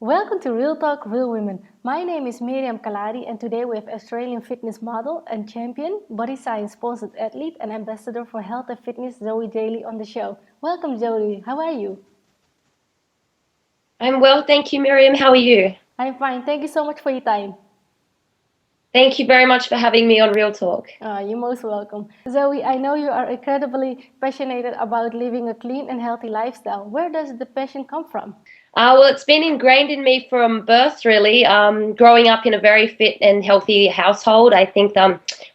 Welcome to Real Talk, Real Women. My name is Miriam Khalladi, and today we have Australian fitness model and champion, body science sponsored athlete, and ambassador for health and fitness, Zoe Daly, on the show. Welcome, Zoe. How are you? I'm well, thank you, Miriam. How are you? I'm fine. Thank you so much for your time. Thank you very much for having me on Real Talk. You're most welcome. Zoe, I know you are incredibly passionate about living a clean and healthy lifestyle. Where does the passion come from? Well, it's been ingrained in me from birth, really. Growing up in a very fit and healthy household, I think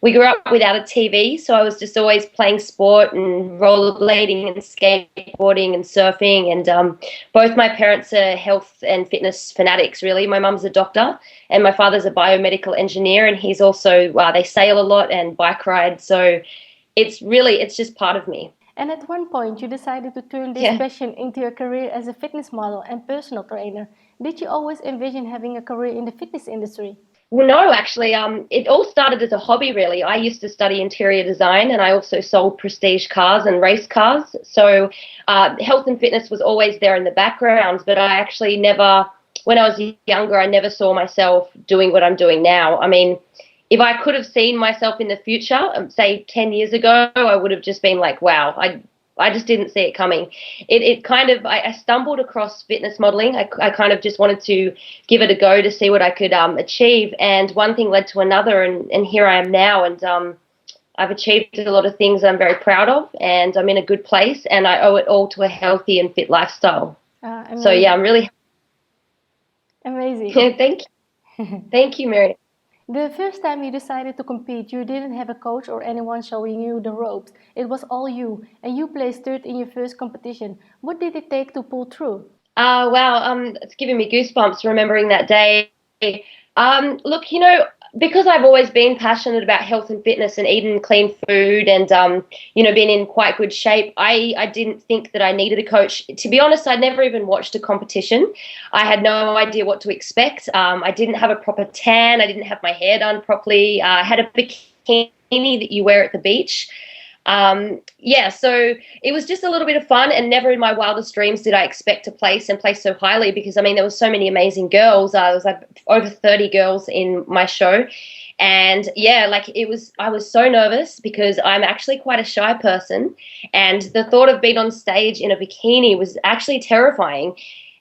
we grew up without a TV, so I was just always playing sport and rollerblading and skateboarding and surfing. And both my parents are health and fitness fanatics, really. My mum's a doctor, and my father's a biomedical engineer, and he's also they sail a lot and bike ride. So it's just part of me. And at one point, you decided to turn this Yeah. passion into a career as a fitness model and personal trainer. Did you always envision having a career in the fitness industry? Well, no, actually, it all started as a hobby, really. I used to study interior design and I also sold prestige cars and race cars. So health and fitness was always there in the background, but I actually never, when I was younger, I never saw myself doing what I'm doing now. I mean, if I could have seen myself in the future, say 10 years ago, I would have just been like, wow, I just didn't see it coming. It kind of, I stumbled across fitness modeling. I kind of just wanted to give it a go to see what I could achieve. And one thing led to another, and here I am now. And I've achieved a lot of things I'm very proud of, and I'm in a good place, and I owe it all to a healthy and fit lifestyle. So, yeah, I'm really, Amazing. thank you. Thank you, Mary. The first time you decided to compete, you didn't have a coach or anyone showing you the ropes. It was all you, and you placed third in your first competition. What did it take to pull through? Wow, it's giving me goosebumps remembering that day. Look, because I've always been passionate about health and fitness and eating clean food and, been in quite good shape, I didn't think that I needed a coach. To be honest, I'd never even watched a competition. I had no idea what to expect. I didn't have a proper tan. I didn't have my hair done properly. I had a bikini that you wear at the beach. So it was just a little bit of fun, and never in my wildest dreams did I expect to place so highly, because I mean there were so many amazing girls. There was like over 30 girls in my show, and I was so nervous because I'm actually quite a shy person, and the thought of being on stage in a bikini was actually terrifying.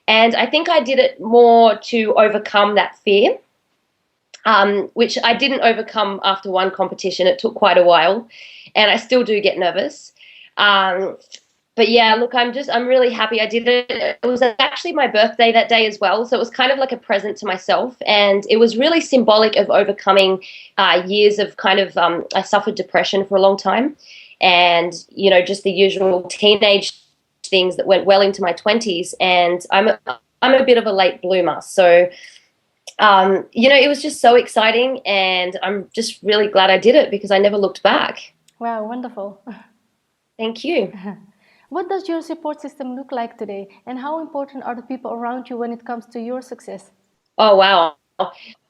And I think I did it more to overcome that fear, which I didn't overcome after one competition. It took quite a while, and I still do get nervous. But yeah, look, I'm really happy I did it. It was actually my birthday that day as well, so it was kind of like a present to myself, and it was really symbolic of overcoming years of kind of I suffered depression for a long time, and just the usual teenage things that went well into my 20s, and I'm a bit of a late bloomer, so. It was just so exciting, and I'm just really glad I did it because I never looked back. Wow, wonderful. Thank you. What does your support system look like today, and how important are the people around you when it comes to your success? Oh, wow.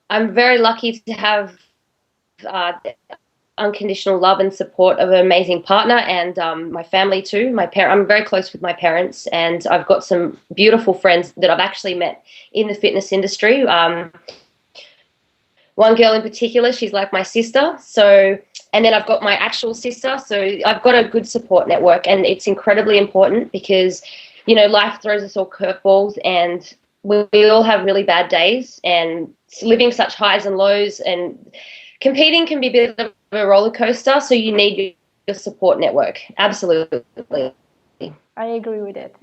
I'm very lucky to have uh, unconditional love and support of an amazing partner, and my family too. I'm very close with my parents, and I've got some beautiful friends that I've actually met in the fitness industry. One girl in particular, she's like my sister. So, and then I've got my actual sister. So I've got a good support network, and it's incredibly important because, life throws us all curveballs, and we all have really bad days, and living such highs and lows, and competing can be a bit of a roller coaster. So you need your support network. Absolutely. I agree with it.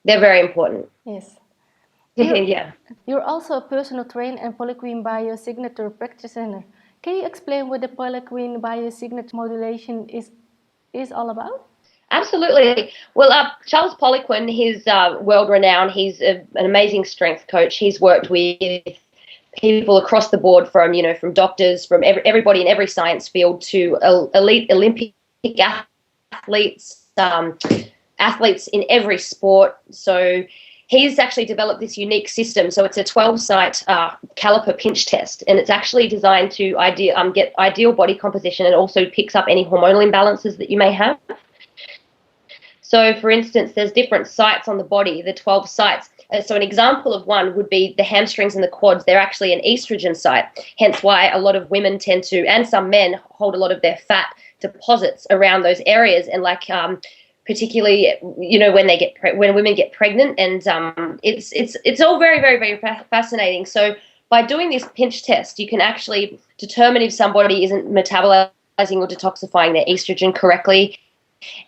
They're very important. Yes. Yeah. You're also a personal trainer and Polyqueen Biosignature practitioner. Can you explain what the Polyqueen Biosignature modulation is all about? Absolutely. Well, Charles Poliquin, he's world-renowned. He's an amazing strength coach. He's worked with people across the board, from doctors, from everybody in every science field, to elite Olympic athletes, athletes in every sport. So he's actually developed this unique system. So it's a 12-site caliper pinch test, and it's actually designed to get ideal body composition, and also picks up any hormonal imbalances that you may have. So, for instance, there's different sites on the body, the 12 sites. So an example of one would be the hamstrings and the quads. They're actually an estrogen site, hence why a lot of women tend to, and some men, hold a lot of their fat deposits around those areas. And like particularly, when women get pregnant, and it's all very, very, very fascinating. So by doing this pinch test, you can actually determine if somebody isn't metabolizing or detoxifying their estrogen correctly.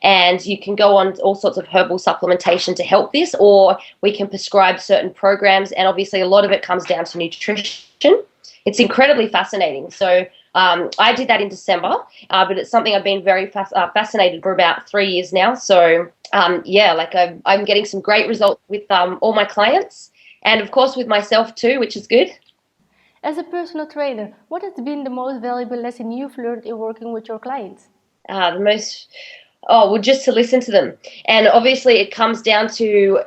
And you can go on all sorts of herbal supplementation to help this, or we can prescribe certain programs. And obviously a lot of it comes down to nutrition. It's incredibly fascinating. So I did that in December, but it's something I've been very fascinated for about 3 years now. So I'm getting some great results with all my clients, and of course with myself too, which is good. As a personal trainer, what has been the most valuable lesson you've learned in working with your clients? Just to listen to them. And obviously it comes down to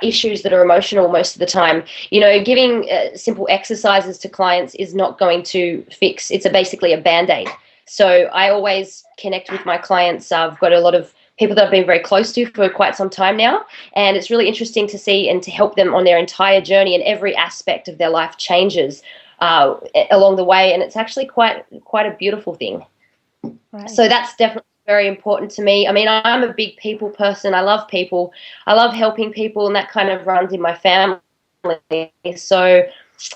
issues that are emotional most of the time. Giving simple exercises to clients is not going to fix. It's basically a Band-Aid. So I always connect with my clients. I've got a lot of people that I've been very close to for quite some time now. And it's really interesting to see and to help them on their entire journey, and every aspect of their life changes along the way. And it's actually quite a beautiful thing. Right. So that's definitely very important to me. I mean, I'm a big people person. I love people. I love helping people, and that kind of runs in my family. So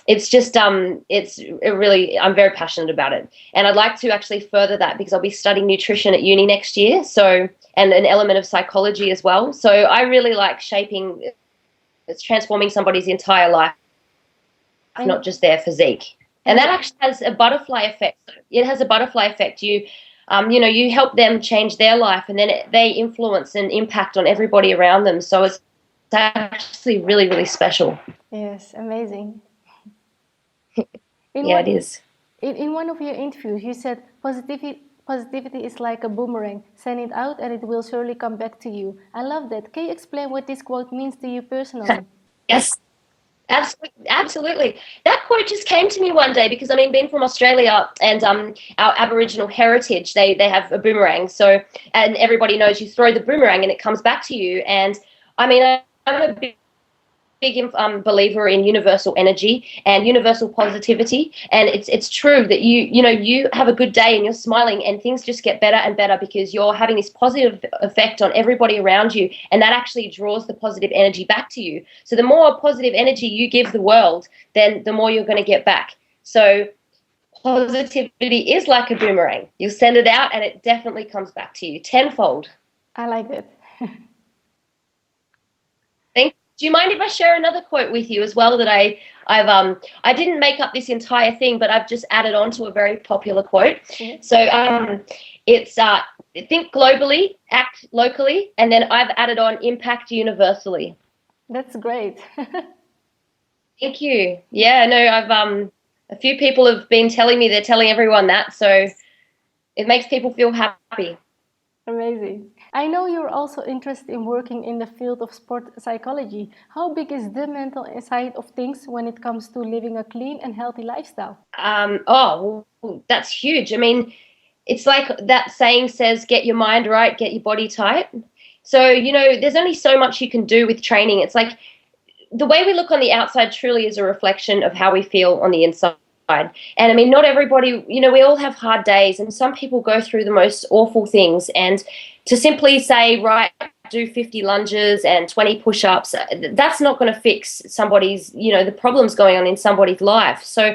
it's just, I'm very passionate about it. And I'd like to actually further that, because I'll be studying nutrition at uni next year. So, and an element of psychology as well. So I really like transforming somebody's entire life, not just their physique. And that actually has a butterfly effect. It has a butterfly effect. You help them change their life, and then they influence and impact on everybody around them. So it's actually really, really special. Yes, amazing. It is. In one of your interviews, you said positivity is like a boomerang. Send it out and it will surely come back to you. I love that. Can you explain what this quote means to you personally? Yes. Absolutely. That quote just came to me one day because, being from Australia and our Aboriginal heritage, they have a boomerang. So, and everybody knows you throw the boomerang and it comes back to you. And I'm a big believer in universal energy and universal positivity, and it's true that you have a good day and you're smiling and things just get better and better because you're having this positive effect on everybody around you, and that actually draws the positive energy back to you. So the more positive energy you give the world, then the more you're going to get back. So positivity is like a boomerang. You send it out and it definitely comes back to you tenfold. I like it. Do you mind if I share another quote with you as well that I didn't make up this entire thing, but I've just added on to a very popular quote. Mm-hmm. So it's think globally, act locally, and then I've added on impact universally. That's great. Thank you. Yeah, no, I've a few people have been telling me, they're telling everyone that, so it makes people feel happy. Amazing. I know you're also interested in working in the field of sport psychology. How big is the mental side of things when it comes to living a clean and healthy lifestyle? That's huge. It's like that saying says, get your mind right, get your body tight. So, there's only so much you can do with training. It's like the way we look on the outside truly is a reflection of how we feel on the inside. And not everybody, we all have hard days, and some people go through the most awful things, and to simply say, right, do 50 lunges and 20 push-ups, that's not going to fix somebody's, the problems going on in somebody's life. So,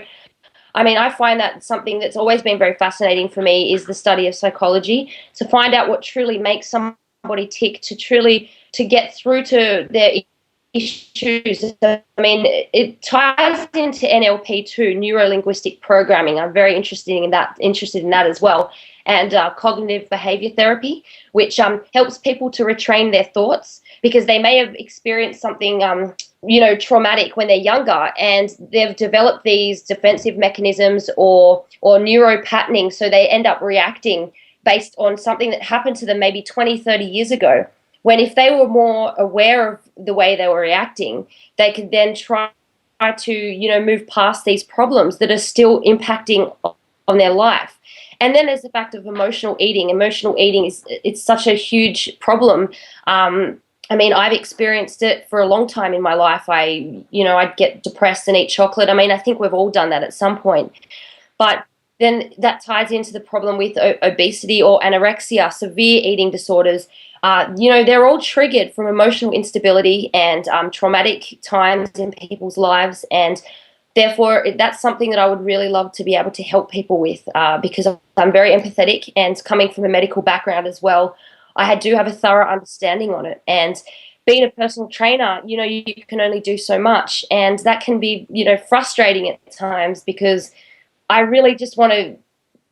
I find that something that's always been very fascinating for me is the study of psychology, to find out what truly makes somebody tick, to get through to their issues. It ties into NLP too, neuro-linguistic programming. I'm very interested in that as well, and cognitive behavior therapy, which helps people to retrain their thoughts, because they may have experienced something traumatic when they're younger, and they've developed these defensive mechanisms or neuropatterning, so they end up reacting based on something that happened to them maybe 20, 30 years ago. When if they were more aware of the way they were reacting, they could then try to, move past these problems that are still impacting on their life. And then there's the fact of emotional eating. Emotional eating it's such a huge problem. I mean, I've experienced it for a long time in my life. I'd get depressed and eat chocolate. I mean, I think we've all done that at some point. But then that ties into the problem with obesity or anorexia, severe eating disorders. They're all triggered from emotional instability and traumatic times in people's lives. And therefore, that's something that I would really love to be able to help people with because I'm very empathetic, and coming from a medical background as well, do have a thorough understanding on it. And being a personal trainer, you can only do so much, and that can be, frustrating at times because I really just want to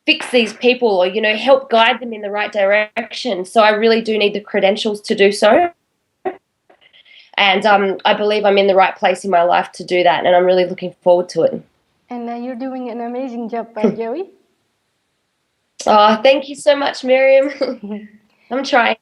fix these people or, help guide them in the right direction. So I really do need the credentials to do so. And I believe I'm in the right place in my life to do that, and I'm really looking forward to it. And you're doing an amazing job, Joey. Oh, thank you so much, Miriam. I'm trying.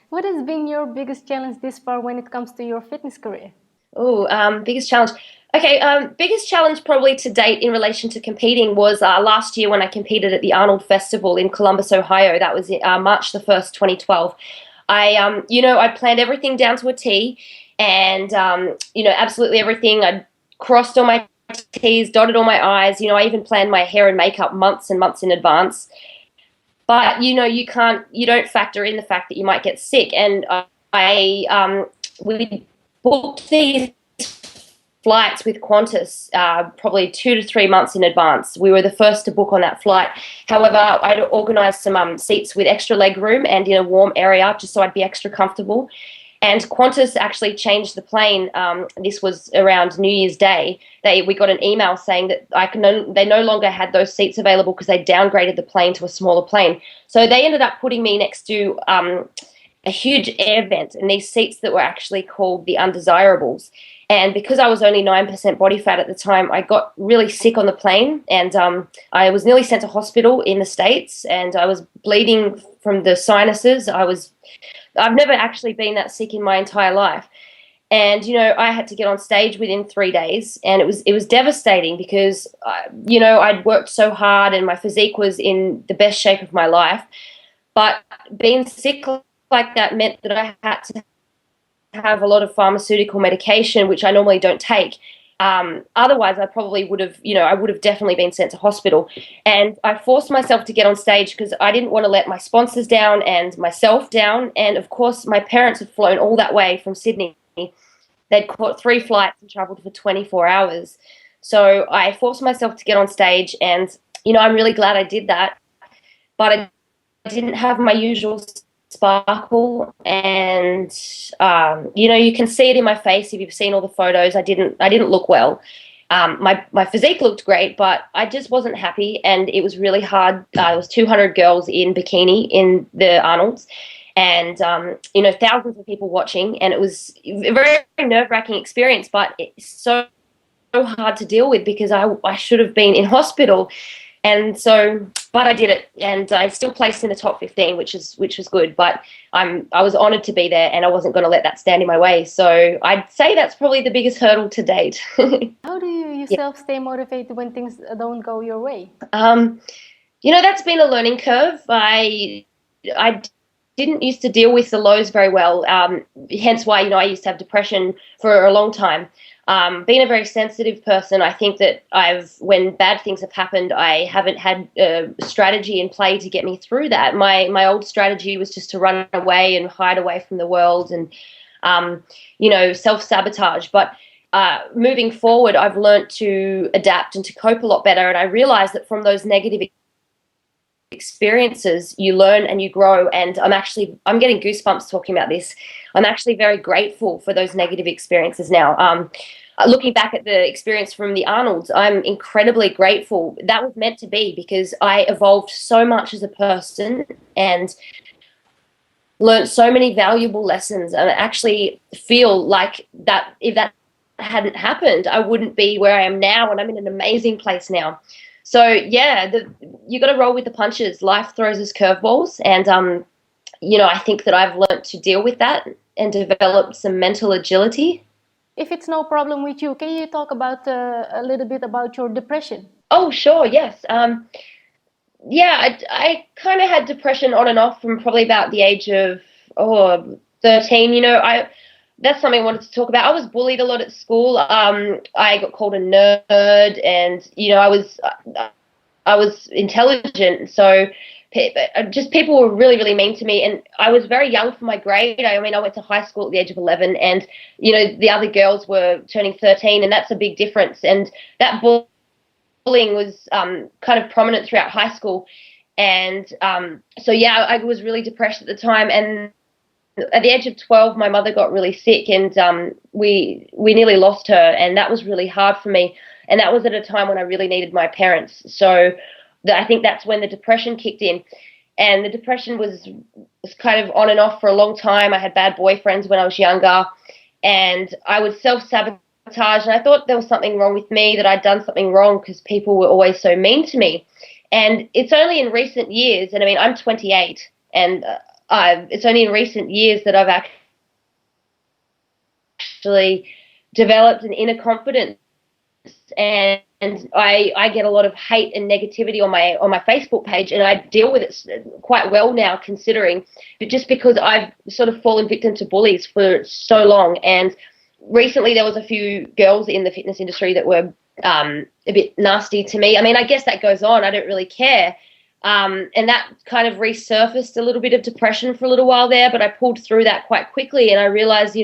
What has been your biggest challenge this far when it comes to your fitness career? Oh, biggest challenge. Okay, biggest challenge probably to date in relation to competing was last year when I competed at the Arnold Festival in Columbus, Ohio. That was March the 1st, 2012. I planned everything down to a T, and, absolutely everything. I crossed all my T's, dotted all my I's. I even planned my hair and makeup months and months in advance. But, you don't factor in the fact that you might get sick. And we booked these flights with Qantas probably 2 to 3 months in advance. We were the first to book on that flight. However, I'd organised some seats with extra leg room and in a warm area just so I'd be extra comfortable. And Qantas actually changed the plane. This was around New Year's Day. We got an email saying that they no longer had those seats available because they downgraded the plane to a smaller plane. So they ended up putting me next to a huge air vent, and these seats that were actually called the undesirables. And because I was only 9% body fat at the time, I got really sick on the plane, and I was nearly sent to hospital in the States, and I was bleeding from the sinuses. I've never actually been that sick in my entire life. And, I had to get on stage within 3 days, and it was devastating because, I'd worked so hard and my physique was in the best shape of my life. But being sick like that meant that I had to have a lot of pharmaceutical medication, which I normally don't take. Otherwise, I probably would have, I would have definitely been sent to hospital. And I forced myself to get on stage because I didn't want to let my sponsors down and myself down. And of course, my parents had flown all that way from Sydney. They'd caught 3 flights and traveled for 24 hours. So I forced myself to get on stage, and, I'm really glad I did that. But I didn't have my usual sparkle, and you can see it in my face if you've seen all the photos. I didn't look well. My physique looked great, but I just wasn't happy, and it was really hard. There was 200 girls in bikini in the Arnolds, and thousands of people watching, and it was a very nerve-wracking experience, but it's so hard to deal with because I should have been in hospital. And so, but I did it, and I still placed in the top 15, which was good. But I was honoured to be there, and I wasn't going to let that stand in my way. So I'd say that's probably the biggest hurdle to date. How do you yourself stay motivated when things don't go your way? That's been a learning curve. I didn't used to deal with the lows very well. Hence why I used to have depression for a long time. Being a very sensitive person, I think that when bad things have happened, I haven't had a strategy in play to get me through that. My old strategy was just to run away and hide away from the world and, self-sabotage. But moving forward, I've learned to adapt and to cope a lot better. And I realized that from those negative experiences, you learn and you grow. And I'm getting goosebumps talking about this. I'm actually very grateful for those negative experiences now. Looking back at the experience from the Arnolds, I'm incredibly grateful. That was meant to be because I evolved so much as a person and learned so many valuable lessons. And I actually feel like that if that hadn't happened, I wouldn't be where I am now, and I'm in an amazing place now. So yeah, you got to roll with the punches. Life throws us curveballs, and I think that I've learned to deal with that and develop some mental agility. If it's no problem with you, can you talk about a little bit about your depression? Oh, sure, yes. I kind of had depression on and off from probably about the age of 13, that's something I wanted to talk about. I was bullied a lot at school. I got called a nerd, and I was intelligent, so just people were really, really mean to me, and I was very young for my grade. I mean, I went to high school at the age of 11, and the other girls were turning 13, and that's a big difference. And that bullying was kind of prominent throughout high school, and so yeah, I was really depressed at the time. And at the age of 12, my mother got really sick, and we nearly lost her, and that was really hard for me. And that was at a time when I really needed my parents. So I think that's when the depression kicked in. And the depression was kind of on and off for a long time. I had bad boyfriends when I was younger, and I would self-sabotage. And I thought there was something wrong with me, that I'd done something wrong because people were always so mean to me. And it's only in recent years, and I mean, I'm 28, and it's only in recent years that I've actually developed an inner confidence, and I get a lot of hate and negativity on my Facebook page, and I deal with it quite well now, considering, but just because I've sort of fallen victim to bullies for so long. And recently there was a few girls in the fitness industry that were a bit nasty to me. I mean, I guess that goes on. I don't really care. And that kind of resurfaced a little bit of depression for a little while there, but I pulled through that quite quickly, and I realized,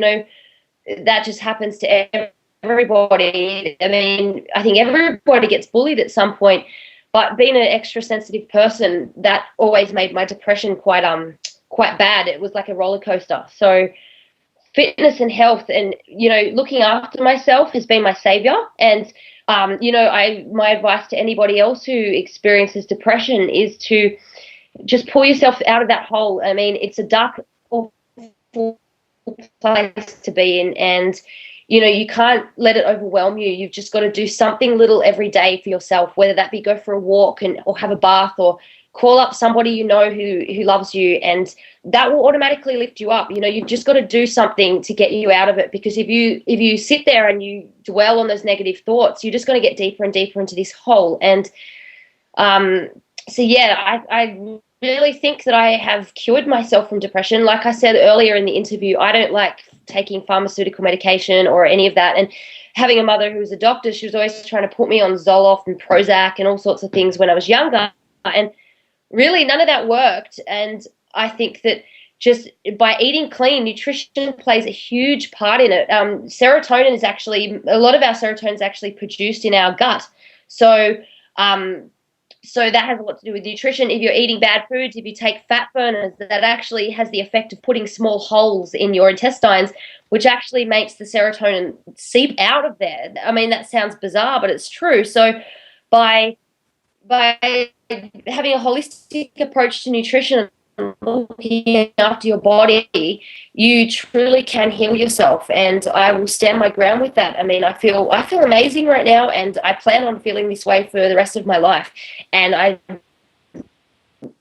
that just happens to everybody. I mean, I think everybody gets bullied at some point, but being an extra sensitive person, that always made my depression quite bad. It was like a roller coaster. So fitness and health and, looking after myself has been my savior. And, my advice to anybody else who experiences depression is to just pull yourself out of that hole. I mean, it's a dark, awful place to be in, and you can't let it overwhelm you. You've just got to do something little every day for yourself, whether that be go for a walk or have a bath, or call up somebody who loves you, and that will automatically lift you up. You've just got to do something to get you out of it, because if you sit there and you dwell on those negative thoughts, you're just going to get deeper and deeper into this hole. And so yeah, I really think that I have cured myself from depression. Like I said earlier in the interview, I don't like taking pharmaceutical medication or any of that. And having a mother who was a doctor, she was always trying to put me on Zoloft and Prozac and all sorts of things when I was younger. And really, none of that worked. And I think that just by eating clean, nutrition plays a huge part in it. Serotonin is actually, a lot of our serotonin is actually produced in our gut. So that has a lot to do with nutrition. If you're eating bad foods, if you take fat burners, that actually has the effect of putting small holes in your intestines, which actually makes the serotonin seep out of there. I mean, that sounds bizarre, but it's true. So by having a holistic approach to nutrition and looking after your body, you truly can heal yourself, and I will stand my ground with that. I mean, I feel amazing right now, and I plan on feeling this way for the rest of my life, and I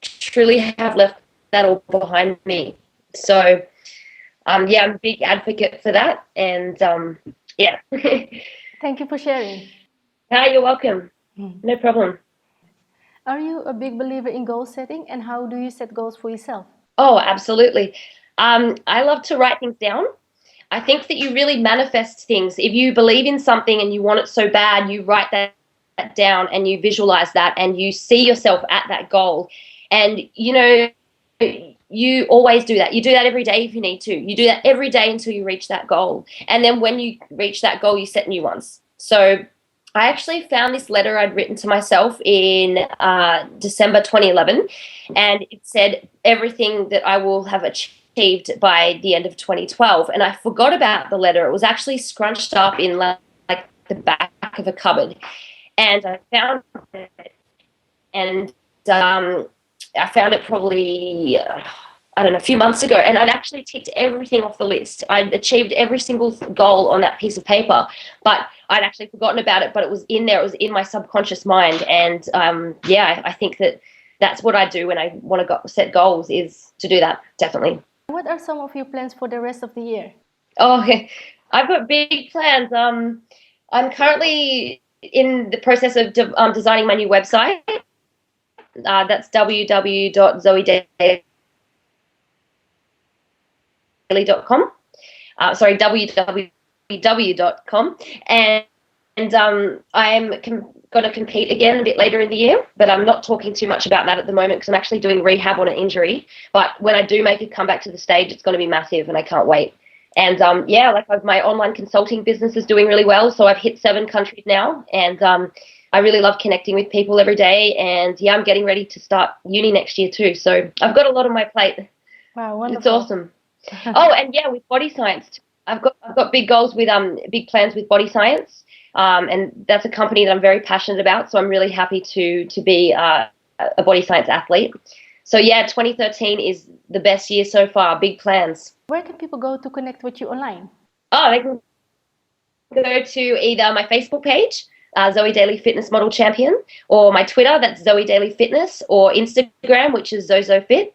truly have left that all behind me. So yeah, I'm a big advocate for that, and yeah. Thank you for sharing. You're welcome. No problem. Are you a big believer in goal setting, and how do you set goals for yourself? Oh, absolutely. I love to write things down. I think that you really manifest things. If you believe in something and you want it so bad, you write that down and you visualize that and you see yourself at that goal. And, you always do that. You do that every day if you need to. You do that every day until you reach that goal. And then when you reach that goal, you set new ones. So I actually found this letter I'd written to myself in December 2011, and it said everything that I will have achieved by the end of 2012. And I forgot about the letter. It was actually scrunched up in like the back of a cupboard, and I found it, and I found it probably a few months ago, and I'd actually ticked everything off the list. I'd achieved every single goal on that piece of paper, but I'd actually forgotten about it, but it was in there. It was in my subconscious mind. And yeah, I think that that's what I do when I want to set goals, is to do that, definitely. What are some of your plans for the rest of the year? Oh, okay. I've got big plans. I'm currently in the process of designing my new website. That's www.zoedaly.com. www.zoedaly.com. Sorry, www.com. And I'm going to compete again a bit later in the year, but I'm not talking too much about that at the moment because I'm actually doing rehab on an injury. But when I do make a comeback to the stage, it's going to be massive, and I can't wait. And yeah, like my online consulting business is doing really well. So I've hit 7 countries now, and I really love connecting with people every day. And yeah, I'm getting ready to start uni next year too. So I've got a lot on my plate. Wow, wonderful. It's awesome. Oh, and yeah, with body science, I've got big goals with big plans with body science, and that's a company that I'm very passionate about. So I'm really happy to be a body science athlete. So yeah, 2013 is the best year so far. Big plans. Where can people go to connect with you online? Oh, they can go to either my Facebook page, Zoe Daly Fitness Model Champion, or my Twitter, that's Zoe Daly Fitness, or Instagram, which is ZozoFit.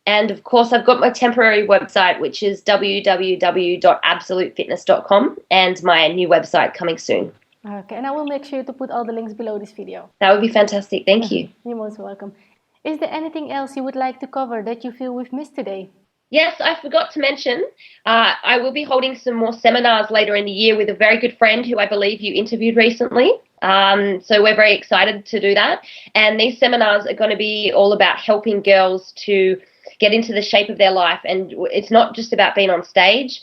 And of course, I've got my temporary website, which is www.absolutefitness.com, and my new website coming soon. Okay, and I will make sure to put all the links below this video. That would be fantastic. Thank you. You're most welcome. Is there anything else you would like to cover that you feel we've missed today? Yes, I forgot to mention, I will be holding some more seminars later in the year with a very good friend who I believe you interviewed recently. So we're very excited to do that. And these seminars are going to be all about helping girls to get into the shape of their life. And it's not just about being on stage.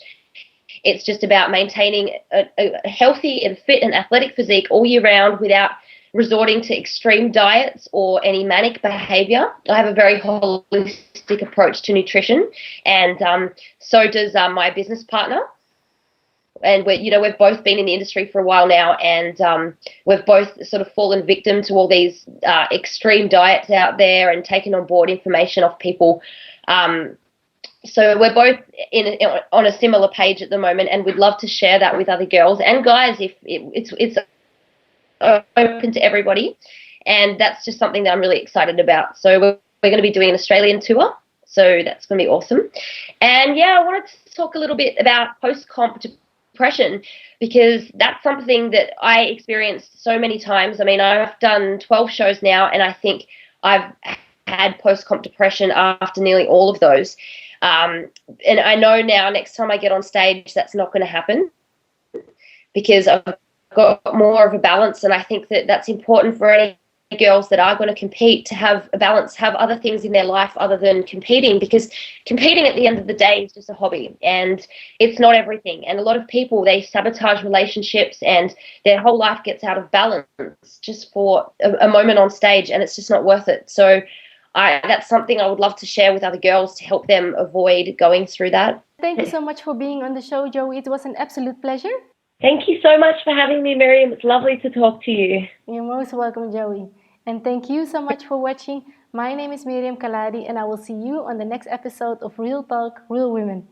It's just about maintaining a healthy and fit and athletic physique all year round without resorting to extreme diets or any manic behavior. I have a very holistic approach to nutrition, and so does my business partner. And we've both been in the industry for a while now, and we've both sort of fallen victim to all these extreme diets out there and taken on board information off people. So we're both on a similar page at the moment, and we'd love to share that with other girls and guys if it's open to everybody. And that's just something that I'm really excited about. So we're going to be doing an Australian tour, so that's going to be awesome. And yeah, I wanted to talk a little bit about post-comp depression, because that's something that I experienced so many times. I mean, I've done 12 shows now, and I think I've had post-comp depression after nearly all of those. And I know now next time I get on stage, that's not going to happen, because I've got more of a balance. And I think that that's important for any girls that are going to compete, to have a balance, have other things in their life other than competing, because competing at the end of the day is just a hobby and it's not everything. And a lot of people, they sabotage relationships and their whole life gets out of balance just for a moment on stage, and it's just not worth it. So that's something I would love to share with other girls to help them avoid going through that. Thank you so much for being on the show, Joey. It was an absolute pleasure. Thank you so much for having me, Miriam. It's lovely to talk to you. You're most welcome, Joey. And thank you so much for watching. My name is Miriam Khalladi, and I will see you on the next episode of Real Talk, Real Women.